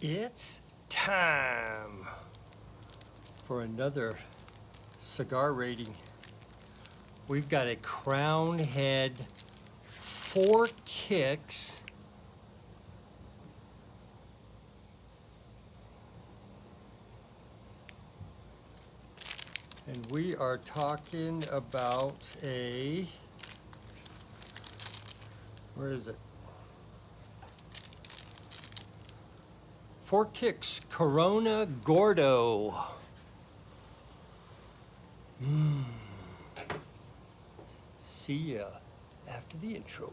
It's time for another cigar rating. We've got a Crown Head 4 Kicks. And we are talking about a, where is it? 4 Kicks Corona Gordo. See ya after the intro.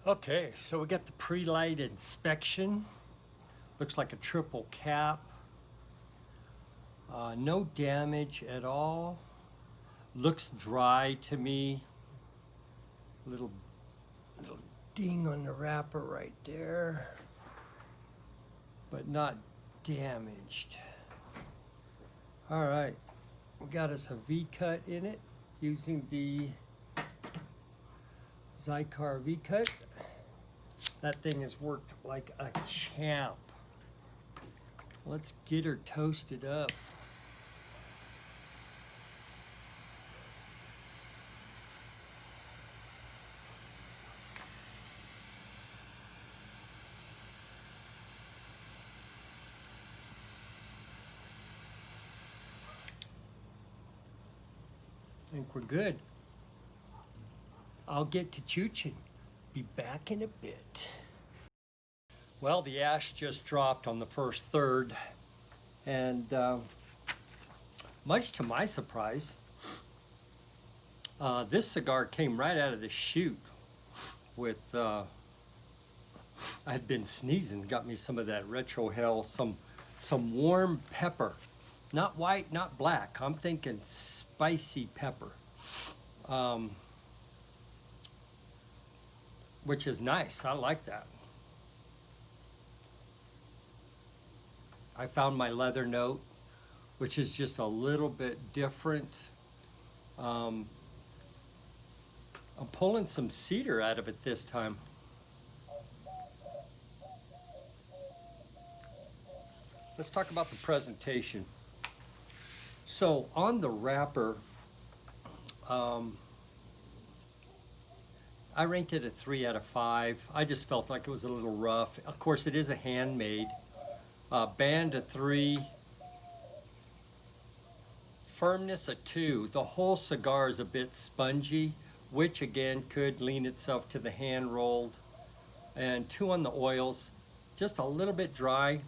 Okay, so we got the pre-light inspection. Looks like a triple cap. No damage at all. Looks dry to me. Little ding on the wrapper right there, but not damaged. All right, we got us a V-cut in it using the Cigar V-cut. That thing has worked like a champ. Let's get her toasted up. I think we're good. I'll get to chooching. Be back in a bit. Well, the ash just dropped on the first third, and much to my surprise, this cigar came right out of the chute with, I had been sneezing, got me some of that retro hell, some warm pepper. Not white, not black. I'm thinking spicy pepper. Which is nice. I like that. I found my leather note, which is just a little bit different. I'm pulling some cedar out of it this time. Let's talk about the presentation. So on the wrapper, I ranked it a 3 out of 5. I just felt like it was a little rough. Of course, it is a handmade. Band a 3. Firmness a 2. The whole cigar is a bit spongy, which again could lean itself to the hand rolled. And 2 on the oils, just a little bit dry.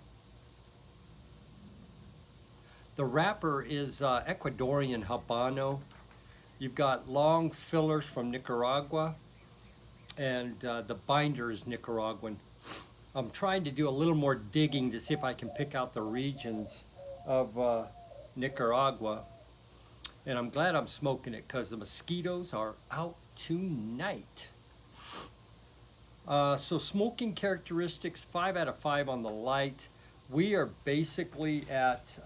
The wrapper is Ecuadorian Habano. You've got long fillers from Nicaragua, and the binder is Nicaraguan. I'm trying to do a little more digging to see if I can pick out the regions of Nicaragua. And I'm glad I'm smoking it because the mosquitoes are out tonight. So smoking characteristics, 5 out of 5 on the light. We are basically at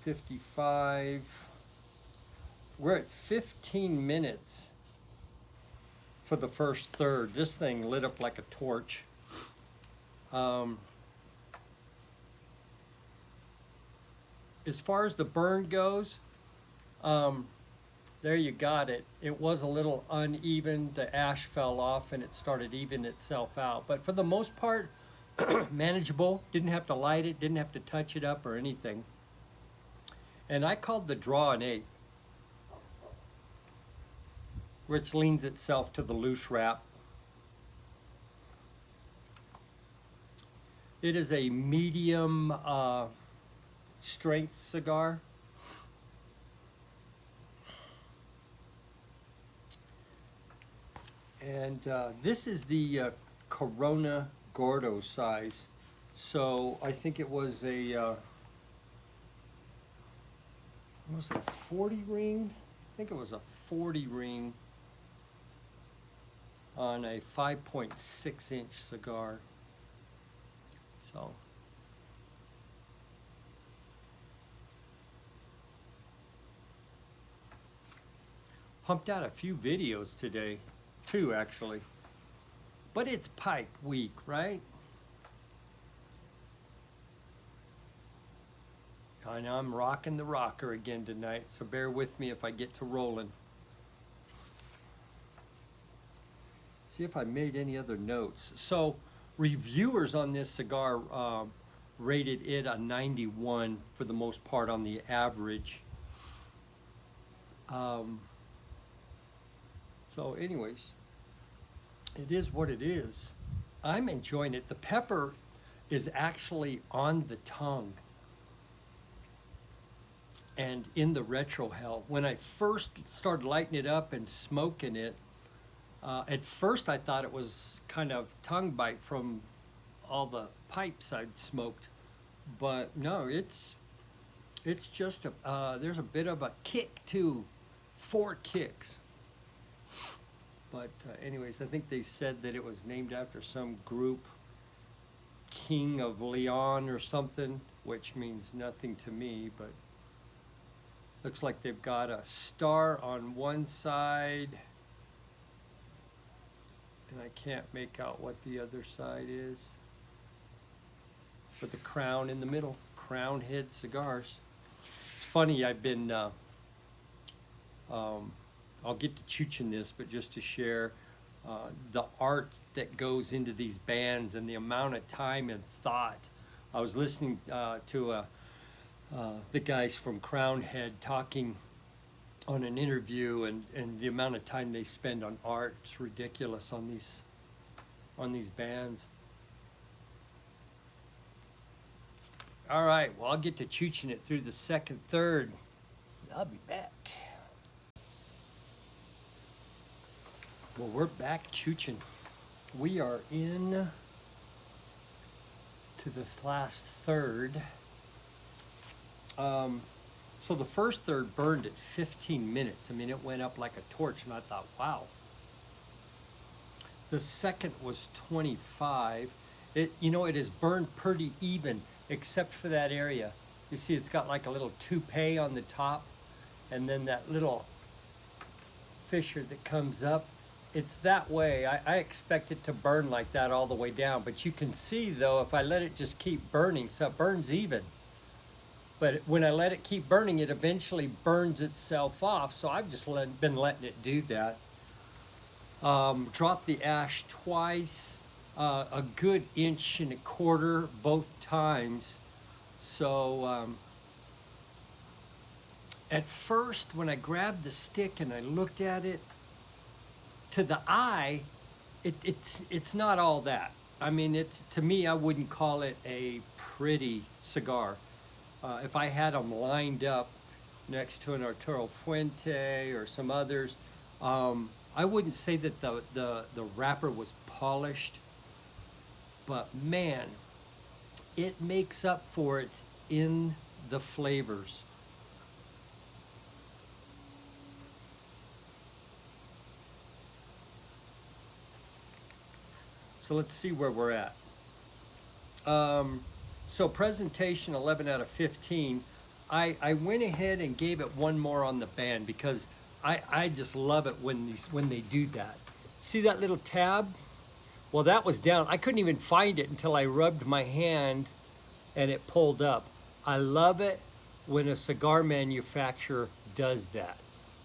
55. We're at 15 minutes for the first third. This thing lit up like a torch. As far as the burn goes, there you got it. It was a little uneven. The ash fell off and it started evening itself out. But for the most part, manageable. Didn't have to light it, didn't have to touch it up or anything. And I called the draw an 8, which leans itself to the loose wrap. It is a medium strength cigar. And this is the Corona Gordo size. So I think it was a, what was it, a 40 ring? I think it was a 40 ring on a 5.6 inch cigar. So Pumped out a few videos today, 2 actually. But it's pipe week, right? I know I'm rocking the rocker again tonight, so bear with me if I get to rolling. See if I made any other notes. So reviewers on this cigar rated it a 91 for the most part on the average. So anyways, it is what it is. I'm enjoying it. The pepper is actually on the tongue and in the retrohale. When I first started lighting it up and smoking it, at first I thought it was kind of tongue bite from all the pipes I'd smoked, but no, it's just there's a bit of a kick too, 4 kicks. But anyways, I think they said that it was named after some group, King of Leon or something, which means nothing to me, but looks like they've got a star on one side, and I can't make out what the other side is. With the crown in the middle, Crown Head Cigars. It's funny, I've been, I'll get to chooching this, but just to share the art that goes into these bands and the amount of time and thought. I was listening to the guys from Crown Head talking on an interview, and the amount of time they spend on art, it's ridiculous on these bands. All right, well, I'll get to chooching it through the second, third. I'll be back. Well, we're back chooching. We are in to the last third. So the first third burned at 15 minutes. I mean, it went up like a torch, and I thought, wow. The second was 25. It is burned pretty even, except for that area. You see, it's got like a little toupee on the top, and then that little fissure that comes up. It's that way. I expect it to burn like that all the way down, but you can see though, if I let it just keep burning, so it burns even. But when I let it keep burning, it eventually burns itself off, so I've just been letting it do that. Dropped the ash twice, a good 1.25 inches both times. So at first, when I grabbed the stick and I looked at it, to the eye, it's not all that. I mean, to me, I wouldn't call it a pretty cigar. If I had them lined up next to an Arturo Fuente or some others, I wouldn't say that the wrapper was polished, but man, it makes up for it in the flavors. So let's see where we're at. So presentation 11 out of 15. I went ahead and gave it 1 more on the band because I just love it when they do that. See that little tab? Well, that was down. I couldn't even find it until I rubbed my hand and it pulled up. I love it when a cigar manufacturer does that.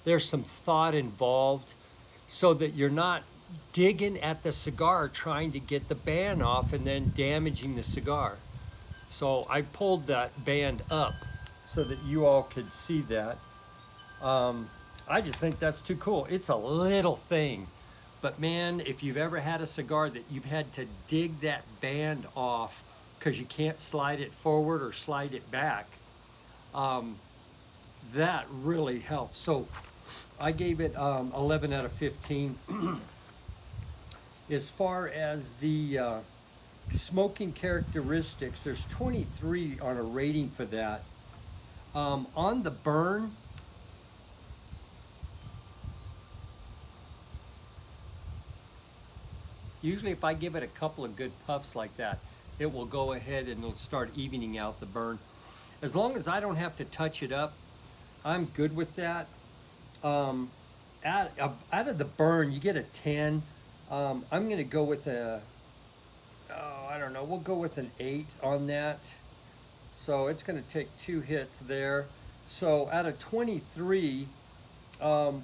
There's some thought involved so that you're not digging at the cigar trying to get the band off and then damaging the cigar. So I pulled that band up so that you all could see that. I just think that's too cool. It's a little thing, but man, if you've ever had a cigar that you've had to dig that band off because you can't slide it forward or slide it back, that really helps. So I gave it 11 out of 15. As far as the smoking characteristics, there's 23 on a rating for that. On the burn, usually if I give it a couple of good puffs like that, it will go ahead and it'll start evening out the burn. As long as I don't have to touch it up, I'm good with that. out of the burn, you get a 10. I'm going to go with I don't know, we'll go with an 8 on that. So it's going to take 2 hits there. So out of 23,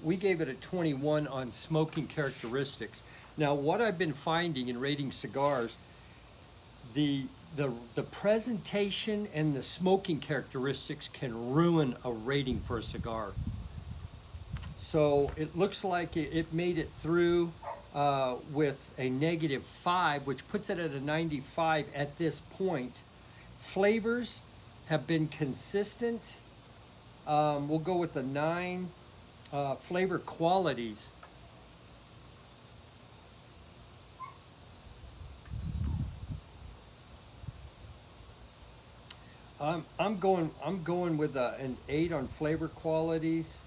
we gave it a 21 on smoking characteristics. Now, what I've been finding in rating cigars, the presentation and the smoking characteristics can ruin a rating for a cigar. So it looks like it made it through with a -5, which puts it at a 95 at this point. Flavors have been consistent. We'll go with a 9. Flavor qualities. I'm going with an 8 on flavor qualities.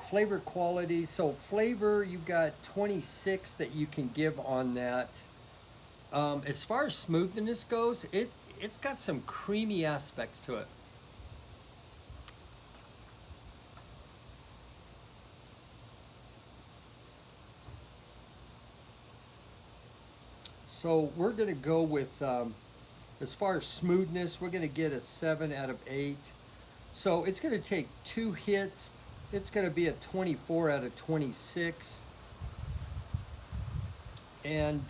Flavor qualities. So flavor, you've got 26 that you can give on that. As far as smoothness goes, it's got some creamy aspects to it. So we're going to go with, as far as smoothness, we're going to get a 7 out of 8. So it's going to take 2 hits. It's going to be a 24 out of 26. And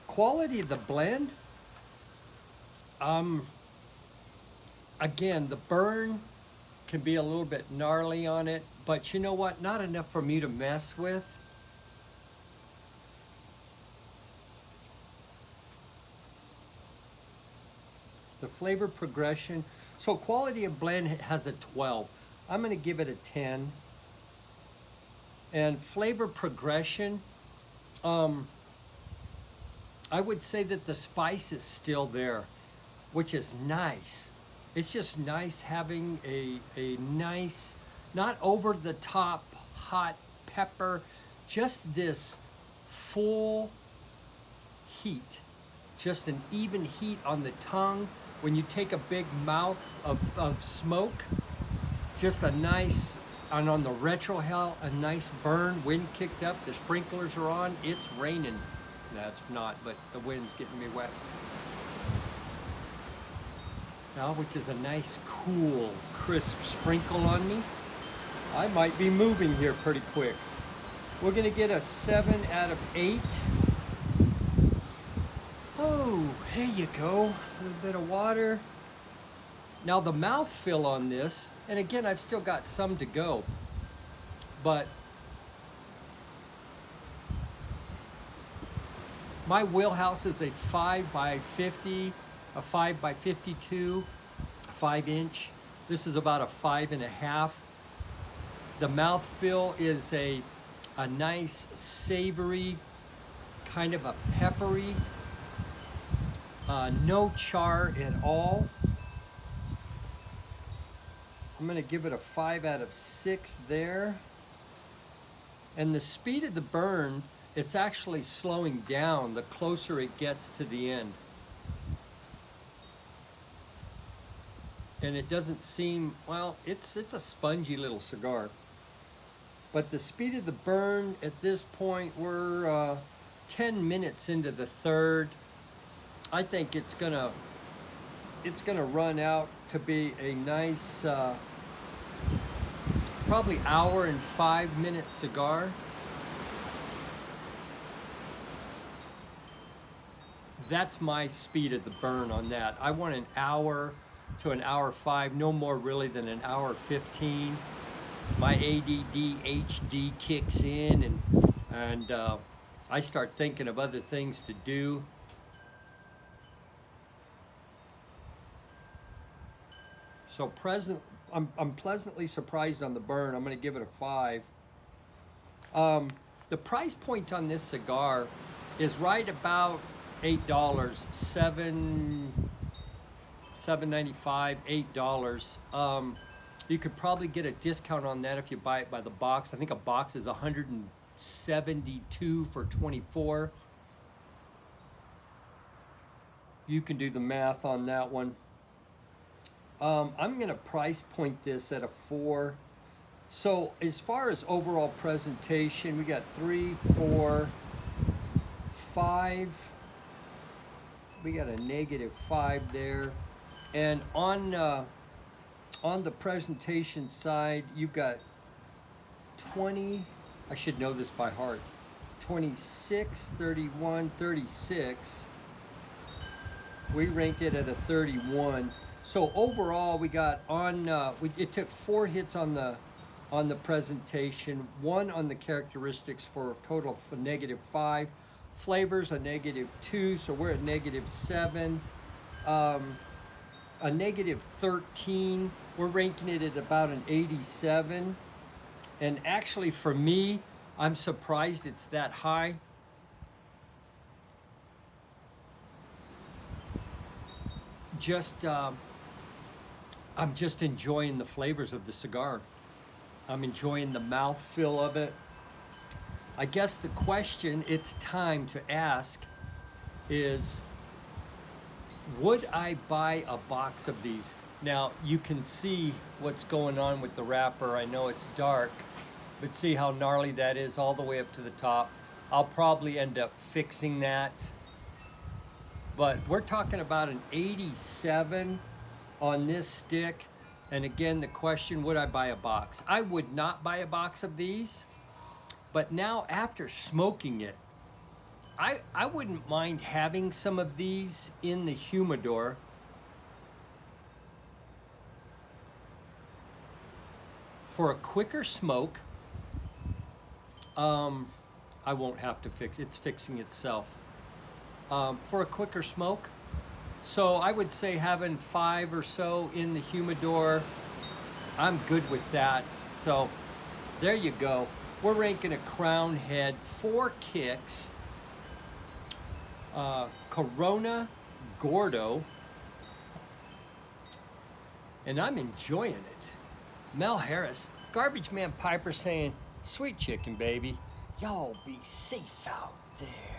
quality of the blend, again, the burn can be a little bit gnarly on it, but you know what? Not enough for me to mess with. The flavor progression, so quality of blend has a 12. I'm going to give it a 10. And flavor progression, I would say that the spice is still there, which is nice. It's just nice having a nice, not over the top hot pepper, just this full heat, just an even heat on the tongue. When you take a big mouth of smoke, just a nice, and on the retrohale, a nice burn, wind kicked up, the sprinklers are on, it's raining. That's not, but the wind's getting me wet. Now, which is a nice, cool, crisp sprinkle on me. I might be moving here pretty quick. We're gonna get a 7 out of 8. Oh, here you go. A little bit of water. Now the mouthfeel on this, and again, I've still got some to go, but my wheelhouse is a 5 by 50, a 5 by 52, 5-inch. This is about a 5.5. The mouthfeel is a nice, savory, kind of a peppery, no char at all. I'm going to give it a 5 out of 6 there. And the speed of the burn, it's actually slowing down the closer it gets to the end. And it doesn't seem, well, it's a spongy little cigar. But the speed of the burn at this point, we're 10 minutes into the third. I think it's gonna run out to be a nice, probably hour and 5-minute cigar. That's my speed of the burn on that. I want an hour to an hour 5, no more really than an hour 15. My ADD HD kicks in, and I start thinking of other things to do. So I'm pleasantly surprised on the burn. I'm going to give it a 5. The price point on this cigar is right about $8, $7.95, $8. You could probably get a discount on that if you buy it by the box. I think a box is $172 for 24. You can do the math on that one. I'm going to price point this at a 4. So as far as overall presentation, we got 3, 4, 5. We got a -5 there. And on the presentation side, you've got 20, I should know this by heart, 26, 31, 36. We ranked it at a 31. So overall, we got on, it took 4 hits on the presentation, 1 on the characteristics for a total of a -5. Flavors a -2, so we're at -7. A -13, we're ranking it at about an 87. And actually for me, I'm surprised it's that high. I'm just enjoying the flavors of the cigar. I'm enjoying the mouthfeel of it. I guess the question it's time to ask is, would I buy a box of these? Now, you can see what's going on with the wrapper. I know it's dark, but see how gnarly that is all the way up to the top. I'll probably end up fixing that. But we're talking about an 87 on this stick. And again, the question, would I buy a box? I would not buy a box of these. But now after smoking it, I wouldn't mind having some of these in the humidor. For a quicker smoke, I won't have to fix, it's fixing itself. For a quicker smoke. So I would say having 5 or so in the humidor, I'm good with that. So there you go. We're ranking a Crown Head, 4 kicks, Corona Gordo, and I'm enjoying it. Mel Harris, Garbagemanpipe saying, sweet chicken, baby. Y'all be safe out there.